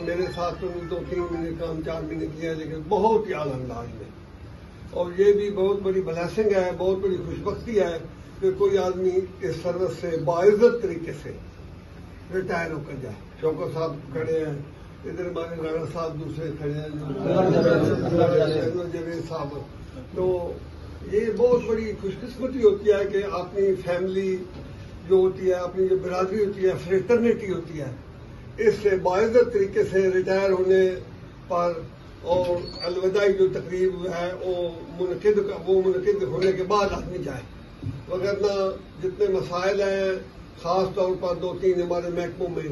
میرے ساتھ تو 2-3 مہینے کام 4 مہینے کیا ہے، لیکن بہت ہی اعلیٰ انداز میں. اور یہ بھی بہت بڑی بلیسنگ ہے، بہت بڑی خوشبختی ہے کہ کوئی آدمی اس سروس سے باعزت طریقے سے ریٹائر ہو کر جائے. شوکت صاحب کھڑے ہیں ادھر، ہمارے رانا صاحب دوسرے کھڑے ہیں، جاوید صاحب. تو یہ بہت بڑی خوش قسمتی ہوتی ہے کہ اپنی فیملی جو ہوتی ہے، اپنی جو برادری ہوتی ہے، فریٹرنیٹی ہوتی ہے، اس سے باعزت طریقے سے ریٹائر ہونے پر اور الوداعی جو تقریب ہے وہ منعقد ہونے کے بعد آدمی جائے. وگرنہ جتنے مسائل ہیں خاص طور پر 2-3 ہمارے محکموں میں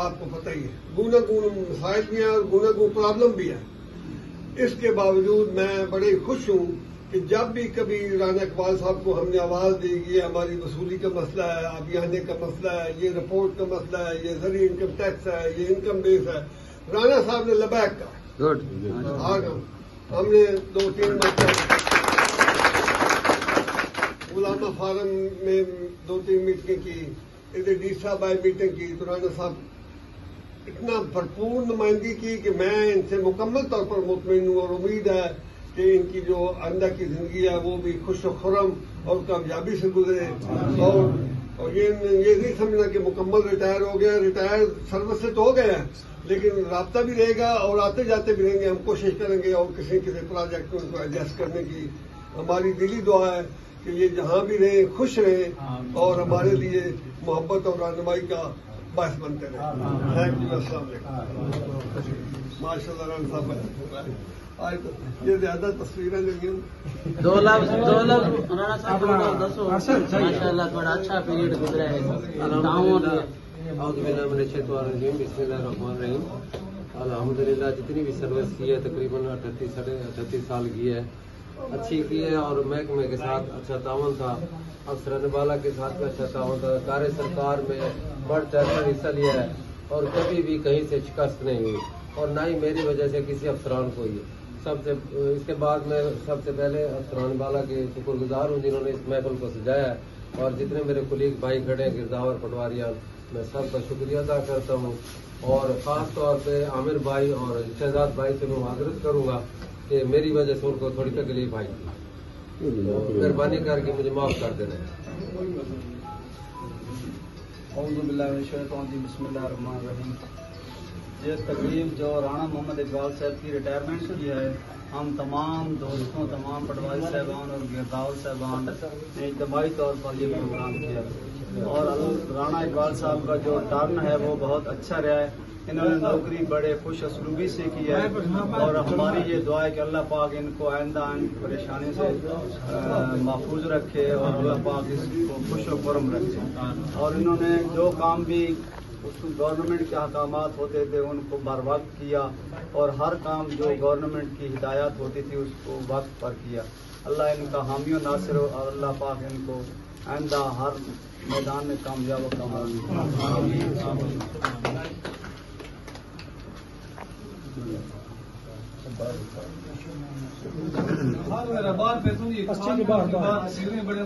آپ کو پتہ ہی ہے، گوناگون مسائل بھی ہیں اور گوناگون پرابلم بھی ہے. اس کے باوجود میں بڑے خوش ہوں کہ جب بھی کبھی رانا اقبال صاحب کو ہم نے آواز دی کہ یہ ہماری وصولی کا مسئلہ ہے، ابھی آنے کا مسئلہ ہے، یہ رپورٹ کا مسئلہ ہے، یہ زرعی انکم ٹیکس ہے، یہ انکم بیس ہے، رانا صاحب نے لبیک کہا. ہم نے 2-3 مرتبہ علامہ فارم میں 2-3 میٹنگیں کی، ادھر ڈی صاحب آئے میٹنگ کی، تو رانا صاحب اتنا بھرپور نمائندگی کی کہ میں ان سے مکمل طور پر مطمئن ہوں اور امید ہے کہ ان کی جو آئندہ کی زندگی ہے وہ بھی خوش و خرم اور کامیابی سے گزرے. اور یہ نہیں سمجھنا کہ مکمل ریٹائر ہو گیا. ریٹائر سروس سے تو ہو گیا ہے، لیکن رابطہ بھی رہے گا اور آتے جاتے بھی رہیں گے. ہم کوشش کریں گے اور کسی پروجیکٹ کو ان کو ایڈجسٹ کرنے کی ہماری دلی دعا ہے کہ یہ جہاں بھی رہیں خوش رہیں اور ہمارے لیے محبت اور رہنمائی کا باعث بنتے رہیں. Thank you. السلام علیکم. ماشاء اللہ ران صاحب آج یہ زیادہ تصویریں نہیں ہیں. 2 لفظ رانا صاحب ماشاء اللہ بڑا اچھا پیریڈ گزرا ہے. اعوذ باللہ من الشیطان الرجیم، بسم اللہ الرحمن الرحیم. الحمدللہ جتنی بھی سروس کی ہے تقریباً 38 سال کی ہے، اچھی کی ہے. اور محکمے کے ساتھ اچھا تعاون تھا، افسران بالا کے ساتھ بھی اچھا تعاون تھا. کار سرکار میں بڑھ چڑھ کر حصہ لیا ہے اور کبھی بھی کہیں سے شکست نہیں ہوئی اور نہ ہی میری وجہ سے کسی افسران کو ہوئی. اس کے بعد میں سب سے پہلے افسران بالا کے شکر گزار ہوں جنہوں نے اس محفل کو سجایا ہے. اور جتنے میرے کولیگ بھائی کھڑے ہیں گرداور پٹواریان، میں سب کا شکریہ ادا کرتا ہوں. اور خاص طور پہ عامر بھائی اور شہزاد بھائی سے میں معذرت کروں گا کہ میری وجہ سے ان کو تھوڑی تکلیف آئی تھی، مہربانی کر کے مجھے معاف کر دینا. اعوذ باللہ من الشیطان الرجیم، بسم اللہ الرحمن الرحیم. یہ تقریب جو رانا محمد اقبال صاحب کی ریٹائرمنٹ کی ہے، ہم تمام دوستوں، تمام پٹواری صاحبان اور گرداور صاحبان نے اجتماعی طور پر یہ پروگرام کیا. اور رانا اقبال صاحب کا جو ٹرن ہے وہ بہت اچھا رہا ہے. انہوں نے نوکری بڑے خوش اسلوبی سے کی ہے اور ہماری یہ دعا ہے کہ اللہ پاک ان کو آئندہ ان پریشانی سے محفوظ رکھے اور اللہ پاک اس کو خوش و خرم رکھے. اور انہوں نے جو کام بھی گورنمنٹ کے احکامات ہوتے تھے ان کو بر وقت کیا اور ہر کام جو گورنمنٹ کی ہدایات ہوتی تھی اس کو وقت پر کیا. اللہ ان کا حامی و ناصر ہو اور اللہ پاک ان کو آئندہ ہر میدان میں کامیاب و کامیاب. بڑے